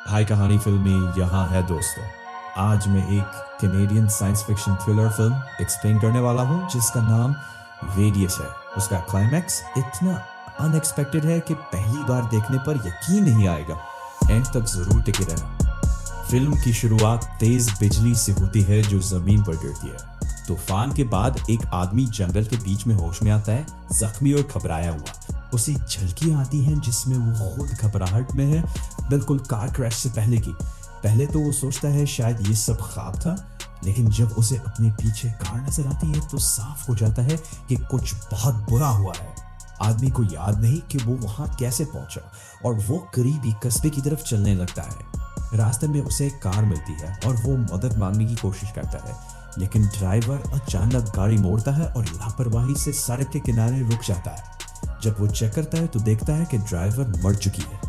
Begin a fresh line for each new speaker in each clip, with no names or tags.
हाय कहानी फिल्म में यहाँ है दोस्तों। आज मैं एक Canadian science fiction thriller film explain करने वाला हूँ जिसका नाम रेडियस है। उसका क्लाइमैक्स इतना अनएक्सपेक्टेड है कि पहली बार देखने पर यकीन नहीं आएगा। एंड तक जरूर टिके रहना। फिल्म की शुरुआत तेज बिजली से होती है जो जमीन पर गिरती है। तूफान के बाद एक आदमी जंगल के बीच में होश में आता है, जख्मी और घबराया हुआ। उसे झलकियां आती हैं जिसमें वो खुद घबराहट में है, बिल्कुल कार क्रैश से पहले की। पहले तो वो सोचता है शायद ये सब ख्वाब था, लेकिन जब उसे अपने पीछे कार नजर आती है तो साफ हो जाता है कि कुछ बहुत बुरा हुआ है। आदमी को याद नहीं कि वो वहां कैसे पहुंचा और वो करीबी कस्बे की तरफ चलने लगता है। रास्ते में उसे एक कार मिलती है और वो मदद मांगने की कोशिश करता है, लेकिन ड्राइवर अचानक गाड़ी मोड़ता है और लापरवाही से सड़क के किनारे रुक जाता है। जब वो चेक करता है तो देखता है कि ड्राइवर मर चुकी है।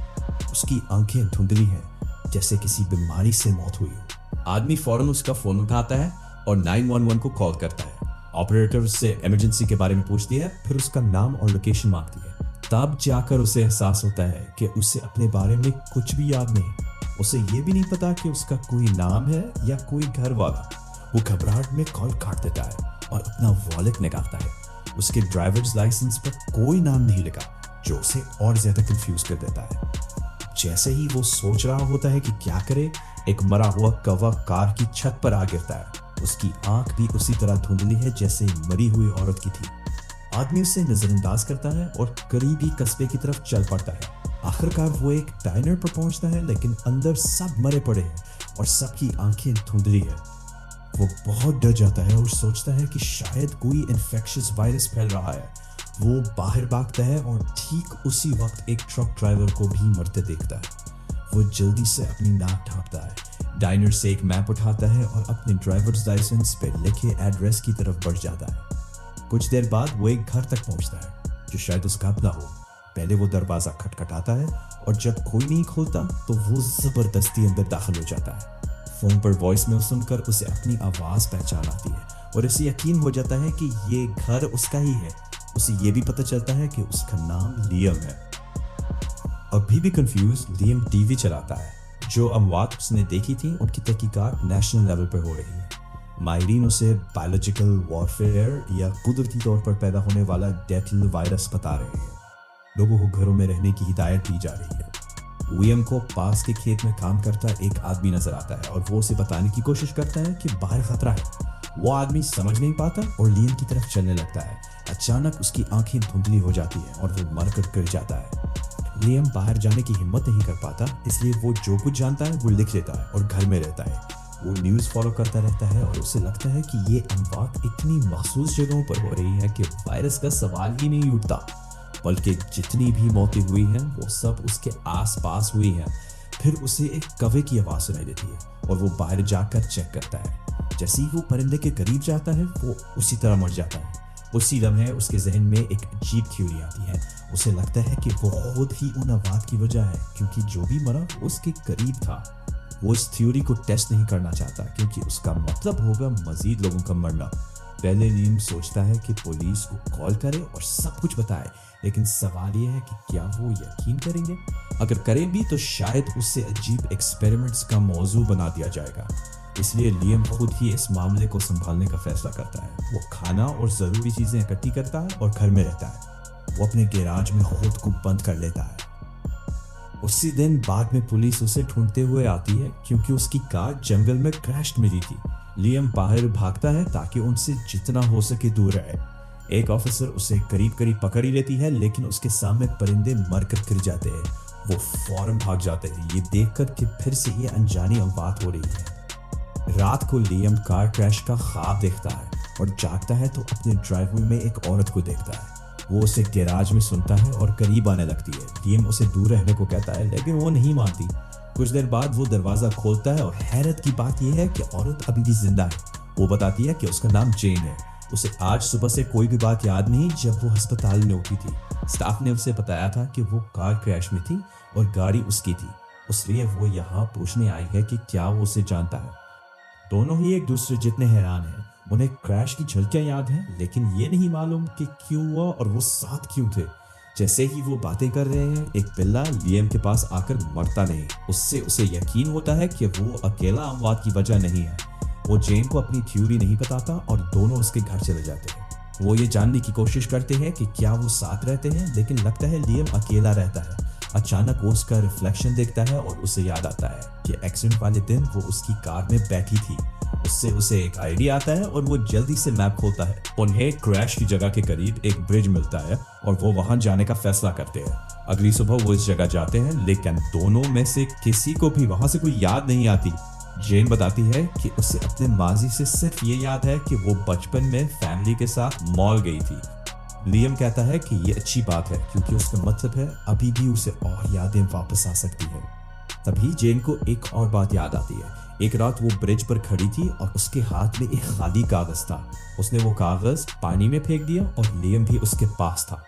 उसकी आंखें धुंधली हैं, जैसे किसी बीमारी से मौत हुई हो। आदमी फौरन उसका फोन उठाता है और 911 को कॉल करता है। ऑपरेटर उससे इमरजेंसी के बारे में पूछती है, फिर उसका नाम और लोकेशन मांगती है। तब जाकर उसे एहसास होता है कि उसे अपने बारे में कुछ भी याद नहीं। उसे ये भी नहीं पता कि उसका कोई नाम है या कोई घर वाला। वो घबराहट में कॉल काट देता है और अपना वॉलेट निकालता है। उसके ड्राइवर्स लाइसेंस पर कोई नाम नहीं लिखा, जो उसे और ज्यादा कंफ्यूज कर देता है। जैसे ही वो सोच रहा होता है कि क्या करे, एक मरा हुआ कौवा कार की छत पर आ गिरता है। उसकी आंख भी उसी तरह धुंधली है जैसे मरी हुई औरत की थी। आदमी उसे नजरअंदाज करता है और करीबी कस्बे की तरफ चल पड़ता है। आखिरकार वो एक डाइनर पर पहुंचता है, लेकिन अंदर सब मरे पड़े हैं और सबकी आंखें धुंधली है। वो बहुत डर जाता है और सोचता है कि शायद कोई इन्फेक्शियस वायरस फैल रहा है। वो बाहर भागता है और ठीक उसी वक्त एक ट्रक ड्राइवर को भी मरते देखता है। वो जल्दी से अपनी नाक ढांपता है, डाइनर से एक मैप उठाता है और अपने ड्राइवर्स लाइसेंस पे लिखे एड्रेस की तरफ बढ़ जाता है। कुछ देर बाद वो एक घर तक पहुंचता है जो शायद उसका अपना हो। पहले वो दरवाजा खटखटाता है और जब कोई नहीं खोलता तो वो जबरदस्ती अंदर दाखिल हो जाता है। फोन पर वॉइस मेल सुनकर उसे अपनी आवाज पहचान आती है और इसे यकीन हो जाता है कि ये घर उसका ही है। उसे ये भी पता चलता है कि उसका नाम लियम है। अभी भी कंफ्यूज, लियम टीवी चलाता है। जो अमवात उसने देखी थी उनकी तहकीकात नेशनल लेवल पर हो रही है। माहिरीन उसे बायोलॉजिकल वॉरफेयर या कुदरती तौर पर पैदा होने वाला डेथल वायरस बता रहे हैं। लोगों को घरों में रहने की हिदायत दी जा रही है। लियम को पास के खेत में काम करता एक आदमी नजर आता है और वो उसे बताने की कोशिश करता है कि बाहर खतरा है। वो आदमी समझ नहीं पाता और लियम की तरफ चलने लगता है। अचानक उसकी आंखें धुंधली हो जाती हैं और वो मरकर गिर जाता है। लियम बाहर जाने की हिम्मत नहीं कर पाता, इसलिए वो जो कुछ जानता है वो लिख लेता है और घर में रहता है। वो न्यूज़ फॉलो करता रहता है और उसे लगता है कि ये अमवात इतनी मखसूस जगहों पर हो रही है कि वायरस का सवाल ही नहीं उठता, बल्कि जितनी भी मौतें हुई हैं वो सब उसके आसपास हुई हैं। फिर उसे एक कौवे की आवाज़ सुनाई देती है और वो बाहर जाकर चेक करता है। जैसे ही वो परिंदे के करीब जाता है वो उसी तरह मर जाता है। उसी लम्हे उसके जहन में एक अजीब थ्योरी आती है। उसे लगता है कि वो खुद ही उन अमवात की वजह है, क्योंकि जो भी मरा वो उसके करीब था। वो इस थ्योरी को टेस्ट नहीं करना चाहता क्योंकि उसका मतलब होगा मजीद लोगों का मरना। पहले लियम सोचता है कि पुलिस को कॉल करे और सब कुछ बताए, लेकिन सवाल यह है कि क्या वो यकीन करेंगे। अगर करें भी तो शायद उससे अजीब एक्सपेरिमेंट्स का मौजू बना दिया जाएगा। इसलिए लियम खुद ही इस मामले को संभालने का फैसला करता है। वो खाना और ज़रूरी चीज़ें इकट्ठी करता है और घर में रहता है। वो अपने गैराज में खुद को बंद कर लेता है। उसी दिन बाद में पुलिस उसे ढूंढते हुए आती है क्योंकि उसकी कार जंगल में क्रैश मिली थी। लियम बाहर भागता है ताकि उनसे जितना हो सके दूर रहे। एक ऑफिसर उसे करीब करीब पकड़ ही लेती है, लेकिन उसके सामने परिंदे मरकर गिर जाते हैं। वो फौरन भाग जाते हैं, ये देखकर कि फिर से ये अनजानी अमवात हो रही है। रात को लियम कार क्रैश का ख्वाब देखता है और जागता है तो अपने ड्राइववे में एक औरत को देखता है। वो उसे गैराज में सुनता है और करीब आने लगती है। लियम उसे दूर रहने को कहता है, लेकिन वो नहीं मानती। कुछ देर बाद वो दरवाजा खोलता है और हैरत की बात यह है कि औरत अभी भी जिंदा है। वो बताती है कि उसका नाम जेन है। उसे आज सुबह से कोई भी बात याद नहीं जब वो अस्पताल में उठी थी। स्टाफ ने उसे बताया था कि वो कार क्रैश में थी और गाड़ी उसकी थी, इसलिए वो यहाँ पूछने आई है कि क्या वो उसे जानता है। दोनों ही एक दूसरे जितने हैरान हैं। उन्हें क्रैश की झलकियां याद हैं, लेकिन ये नहीं मालूम कि क्यों हुआ और वो साथ क्यों थे। जैसे ही वो बातें कर रहे हैं, एक पिल्ला लियम के पास आकर मरता नहीं। उससे उसे यकीन होता है कि वो अकेला अमवात की वजह नहीं है। वो जेन को अपनी थ्योरी नहीं बताता और दोनों उसके घर चले जाते हैं। वो ये जानने की कोशिश करते हैं कि क्या वो साथ रहते हैं, लेकिन लगता है लियम अकेला रहता है। अचानक वो उसका रिफ्लेक्शन देखता है और उसे याद आता है कि एक्सीडेंट वाले दिन वो उसकी कार में बैठी थी। उससे उसे एक आइडिया आता है और वो जल्दी से मैप खोलता है। उन्हें क्रैश की जगह के करीब एक ब्रिज मिलता है और वो वहां जाने का फैसला करते हैं। अगली सुबह वो इस जगह जाते हैं, लेकिन दोनों में से किसी को भी वहां से कोई याद नहीं आती। जेन बताती है कि उसे अपने माजी से सिर्फ ये याद है कि वो बचपन में फैमिली के साथ मॉल गई थी। लियम कहता है कि ये अच्छी बात है क्योंकि उसका मतलब है अभी भी उसे और यादें वापस आ सकती है। तभी जेन को एक और बात याद आती है। एक रात वो ब्रिज पर खड़ी थी और उसके हाथ में एक खाली कागज था। उसने वो कागज पानी में फेंक दिया और लियम भी उसके पास था।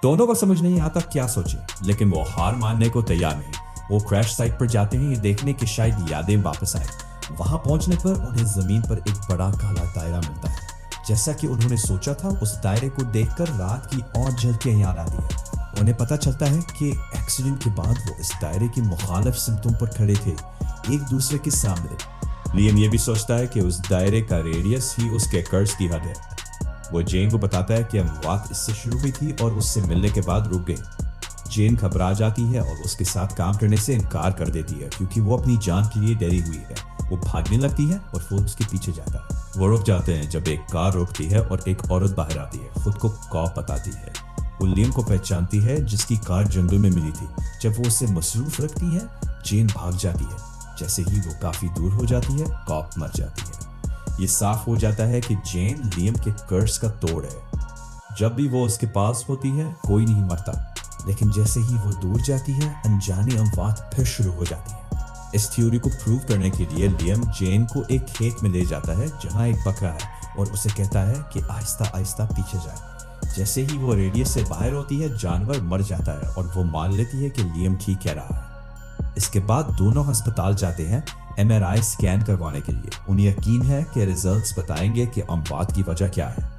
दोनों को समझ नहीं आता क्या सोचे, लेकिन वो हार मानने को तैयार नहीं। वो क्रैश साइट पर जाते हैं ये देखने कि शायद यादें वापस आए। वहां पहुंचने पर उन्हें जमीन पर एक बड़ा काला दायरा मिलता है। जैसा कि उन्होंने सोचा था, उस दायरे को देखकर रात की और झलकियां याद आती है। उन्हें पता चलता है कि एक्सीडेंट के बाद वो इस दायरे के मुखालिफ सिमतों पर खड़े थे, एक दूसरे के सामने। लियम ये भी सोचता है कि उस दायरे का रेडियस ही उसके कर्ज की हद है। वो जेन को बताता है कि अमवात इससे शुरू हुई थी और उससे मिलने के बाद रुक गई। जेन घबरा जाती है और उसके साथ काम करने से इनकार कर देती है क्योंकि वो अपनी जान के लिए डरी हुई है। वो भागने लगती है और वो उसके पीछे जाता है। वो रुक जाते हैं जब एक कार रुकती है और एक औरत बाहर आती है, खुद को कॉप बताती है। वो लियम को पहचानती है जिसकी कार जंगल में मिली थी। जब वो उसे मसरूफ रखती है, जेन भाग जाती है। जैसे ही वो काफी दूर हो जाती है, कॉप मर जाती है। ये साफ हो जाता है कि जेन लियम के कर्ज का तोड़ है। जब भी वो उसके पास होती है, कोई नहीं मरता, लेकिन जैसे ही वो दूर जाती है, अनजानी अमवात फिर शुरू हो जाती है। इस थ्योरी को प्रूव करने के लिए लियम जेन को एक खेत में ले जाता है जहां एक बकरा है और उसे कहता है कि आहिस्ता आहिस्ता पीछे जाए। जैसे ही वो रेडियस से बाहर होती है, जानवर मर जाता है और वो मान लेती है कि लियम ठीक कह रहा है। इसके बाद दोनों अस्पताल जाते हैं MRI स्कैन करवाने के लिए। उन्हें यकीन है कि रिजल्ट्स बताएंगे कि अमवात की वजह क्या है।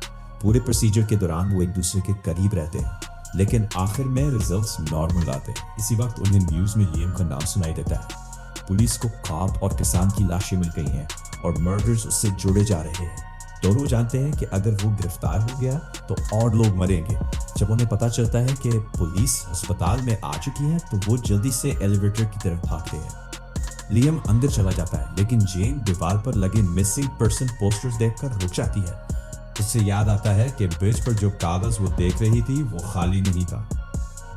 पूरे प्रोसीजर के दौरान वो एक दूसरे के करीब रहते हैं, लेकिन आखिर में रिजल्ट्स नॉर्मल आते हैं। इसी वक्त उन्हें न्यूज में लियम का नाम सुनाई देता है। पुलिस को कॉप और किसान की लाशें मिल गई हैं और मर्डर्स उससे जुड़े जा रहे हैं। दोनों जानते हैं कि अगर वो गिरफ्तार हो गया तो और लोग मरेंगे। जब उन्हें पता चलता है कि पुलिस अस्पताल में आ चुकी है, तो वो जल्दी से एलिवेटर की तरफ भागते हैं। लियम अंदर चला जाता है, लेकिन जेन दीवार पर लगे मिसिंग पर्सन पोस्टर्स देखकर रुक जाती है। उससे याद आता है कि ब्रिज पर जो कागज वो देख रही थी वो खाली नहीं था,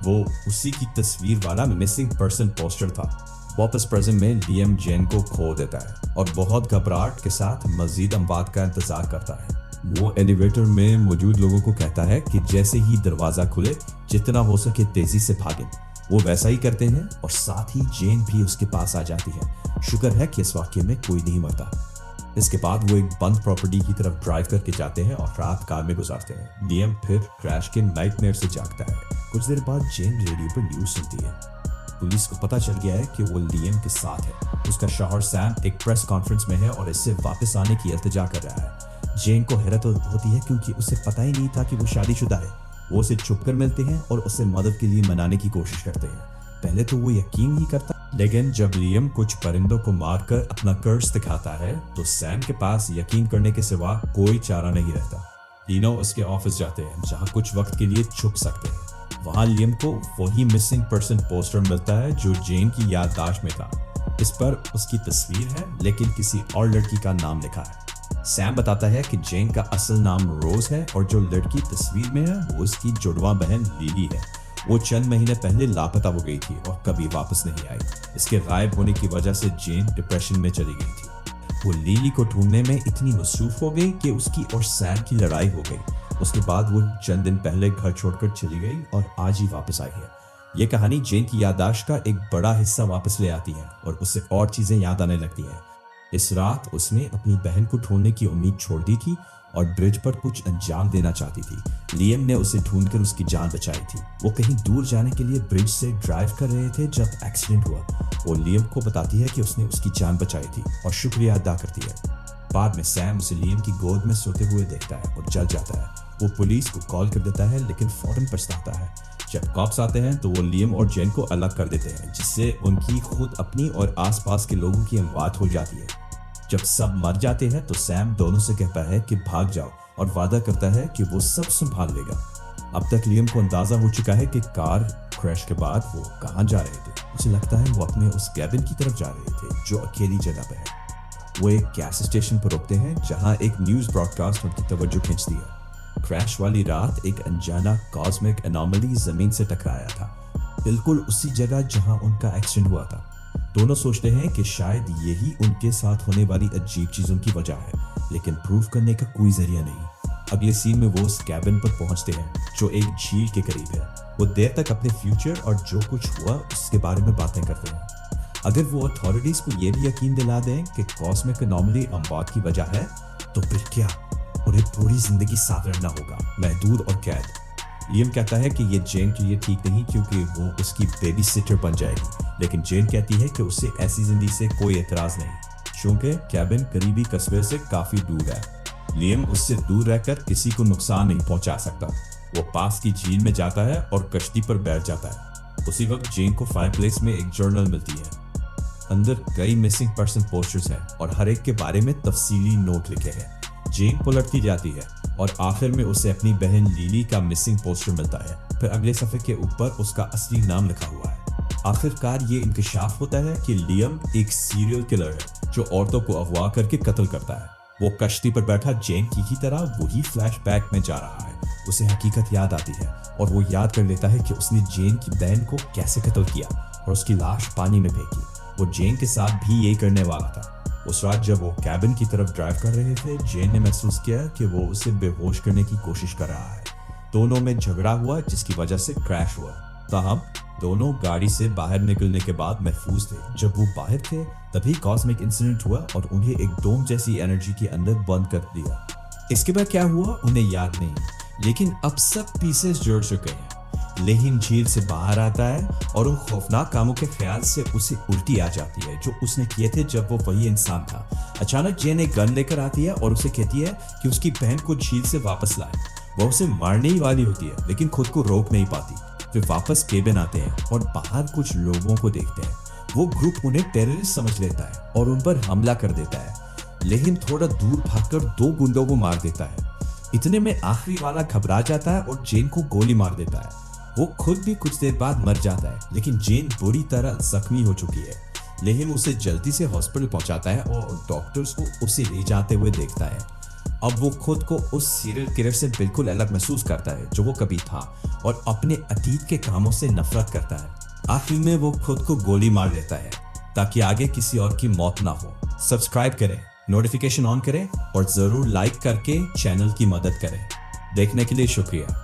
वो उसी की तस्वीर वाला मिसिंग पर्सन पोस्टर था। वापस प्रेजेंट में लियम जेन को खो देता है और बहुत घबराहट के साथ मजीद अमवात का इंतजार करता है। वो एलिवेटर में मौजूद लोगों को कहता है कि जैसे ही दरवाजा खुले, जितना हो सके तेजी से भागें। वो वैसा ही करते हैं और साथ ही जेन भी उसके पास आ जाती है। शुक्र है कि इस वाक्य में कोई नहीं मरता। इसके बाद वो एक बंद प्रॉपर्टी की तरफ ड्राइव करके जाते हैं और रात कार में गुजारते हैं। लियम फिर क्रैश के नाइटमेयर से जागता है। कुछ देर बाद जेन रेडियो पर न्यूज सुनती है। पुलिस को पता चल गया है कि वो लियम के साथ है। उसका शौहर सैम एक प्रेस कॉन्फ्रेंस में है और इससे वापस आने की इल्तिजा कर रहा है। जेन को हैरत होती है क्योंकि उसे पता ही नहीं था कि वो शादीशुदा है। वो उसे छुपकर मिलते हैं और उसे मदद के लिए मनाने की कोशिश करते हैं। पहले तो वो यकीन नहीं करता, लेकिन जब लियम कुछ परिंदों को मारकर अपना कर्ज दिखाता है, तो सैम के पास यकीन करने के सिवा कोई चारा नहीं रहता। तीनों उसके ऑफिस जाते हैं जहां कुछ वक्त के लिए छुप सकते हैं। वहां लियम को वही मिसिंग पर्सन पोस्टर मिलता है जो जेन की याददाश्त में था। इस पर उसकी तस्वीर है, लेकिन किसी और लड़की का नाम लिखा है। सैम बताता है कि जेन का असल नाम रोज है और जो लड़की तस्वीर में है वो उसकी जुड़वा बहन लिली है। वो चंद महीने पहले लापता हो गई थी और कभी वापस नहीं आई। इसके गायब होने की वजह से जेन डिप्रेशन में चली गई थी। वो लिली को ढूंढने में इतनी मसरूफ हो गई कि उसकी और सैम की लड़ाई हो गई। उसके बाद वो चंद दिन पहले घर छोड़कर चली गई और आज ही वापस आई है। ये कहानी जेन की याददाश्त का एक बड़ा हिस्सा वापस ले आती है और उससे और चीजें याद आने लगती हैं। इस रात उसने अपनी बहन को ढूंढने की उम्मीद छोड़ दी थी और ब्रिज पर कुछ अंजाम देना चाहती थी। लियम ने उसे ढूंढकर उसकी जान बचाई थी। वो कहीं दूर जाने के लिए ब्रिज से ड्राइव कर रहे थे जब एक्सीडेंट हुआ। वो लियम को बताती है कि उसने उसकी जान बचाई थी और शुक्रिया अदा करती है। बाद में सैम उसे लियम की गोद में सोते हुए देखता है और जल जाता है। वो पुलिस को कॉल कर देता है, लेकिन फौरन पछताता है। जब कॉप्स आते हैं तो वो लियम और जेन को अलग कर देते हैं, जिससे उनकी खुद अपनी और आसपास के लोगों की अमवात हो जाती है। जब सब मर जाते हैं तो सैम दोनों से कहता है कि भाग जाओ और वादा करता है कि वो सब संभाल लेगा। अब तक लियम को अंदाजा हो चुका है कि कार क्रैश के बाद वो कहाँ जा रहे थे। उसे लगता है वो अपने उस कैबिन की तरफ जा रहे थे जो अकेली जगह पे है। वो एक गैस स्टेशन पर रुकते हैं जहां एक न्यूज़ ब्रॉडकास्ट उनकी तवज्जो खींचती है। क्रैश वाली रात एक अनजाना कॉस्मिक एनॉमली जमीन से टकराया था, बिल्कुल उसी जगह जहां उनका एक्सीडेंट हुआ था। दोनों सोचते हैं कि शायद यही उनके साथ होने वाली अजीब चीजों की वजह है, लेकिन प्रूव करने का कोई जरिया नहीं। अगले सीन में वो उस कैबिन पर पहुंचते हैं जो एक झील के करीब है। वो देर तक अपने फ्यूचर और जो कुछ हुआ उसके बारे में बातें करते हैं। अगर वो अथॉरिटीज को ये भी यकीन दिला दें कि कॉस्मिक एनॉमली अमवात की वजह है, तो फिर क्या उन्हें पूरी जिंदगी साथ रहना होगा, महदूद और कैद। लियम कहता है कि ये जेन के लिए ठीक नहीं क्योंकि वो उसकी बेबी सिटर बन जाएगी, लेकिन जेन कहती है कि उसे ऐसी जिंदगी से कोई एतराज नहीं, क्योंकि कैबिन करीबी कस्बे से काफी दूर है। लियम उससे दूर रहकर किसी को नुकसान नहीं पहुंचा सकता। वो पास की झील में जाता है और कश्ती पर बैठ जाता है। उसी वक्त जेन को फायरप्लेस में एक जर्नल मिलती है। अंदर कई मिसिंग पर्सन पोस्टर्स हैं और हर एक के बारे में तफसीली नोट लिखे हैं। जेन पलटती जाती है और आखिर में उसे अपनी बहन लिली का मिसिंग पोस्टर मिलता है। फिर अगले सफ़े के ऊपर उसका असली नाम लिखा हुआ है। आखिरकार ये इंकशाफ होता है कि लियम एक सीरियल किलर है जो औरतों को अगवा करके कत्ल करता है। वो कश्ती पर बैठा जेन की ही तरह वही फ्लैशबैक में जा रहा है। उसे हकीकत याद आती है और वो याद कर लेता है कि उसने जेन की बहन को कैसे कत्ल किया और उसकी लाश पानी में फेंकी। वो जेन के साथ भी यही करने वाला था। उस रात जब वो कैबिन की तरफ ड्राइव कर रहे थे, जेन ने महसूस किया कि वो उसे बेहोश करने की कोशिश कर रहा है। दोनों में झगड़ा हुआ जिसकी वजह से क्रैश हुआ। ताहम दोनों गाड़ी से बाहर निकलने के बाद महफूज थे। जब वो बाहर थे तभी कॉस्मिक इंसिडेंट हुआ और उन्हें एक डोम जैसी एनर्जी के अंदर बंद कर दिया। इसके बाद क्या हुआ उन्हें याद नहीं, लेकिन अब सब पीसेस जुड़ चुके हैं। लेकिन झील से बाहर आता है और उन खौफनाक कामों के ख्याल से उसे उल्टी आ जाती है जो उसने किए थे जब वो वही इंसान था। अचानक जेन एक गन लेकर आती है और उसे कहती है कि उसकी बहन को झील से वापस लाए। वो उसे मारने ही वाली होती है लेकिन खुद को रोक नहीं पाती। फिर वापस केबिन आते हैं और बाहर कुछ लोगों को देखते हैं। वो ग्रुप उन्हें टेररिस्ट समझ लेता है और उन पर हमला कर देता है, लेकिन थोड़ा दूर भागकर 2 गुंडों को मार देता है। इतने में आखिरी वाला घबरा जाता है और जेन को गोली मार देता है। वो खुद भी कुछ देर बाद मर जाता है, लेकिन जेन बुरी तरह जख्मी हो चुकी है। लेकिन उसे जल्दी से हॉस्पिटल पहुंचाता है और डॉक्टर्स को उसे ले जाते हुए देखता है। अब वो खुद को उस सीरियल किलर से बिल्कुल अलग महसूस करता है जो वो कभी था और अपने अतीत के कामों से नफरत करता है। आखिर में वो खुद को गोली मार लेता है ताकि आगे किसी और की मौत ना हो। सब्सक्राइब करें, नोटिफिकेशन ऑन करें और जरूर लाइक करके चैनल की मदद करें। देखने के लिए शुक्रिया।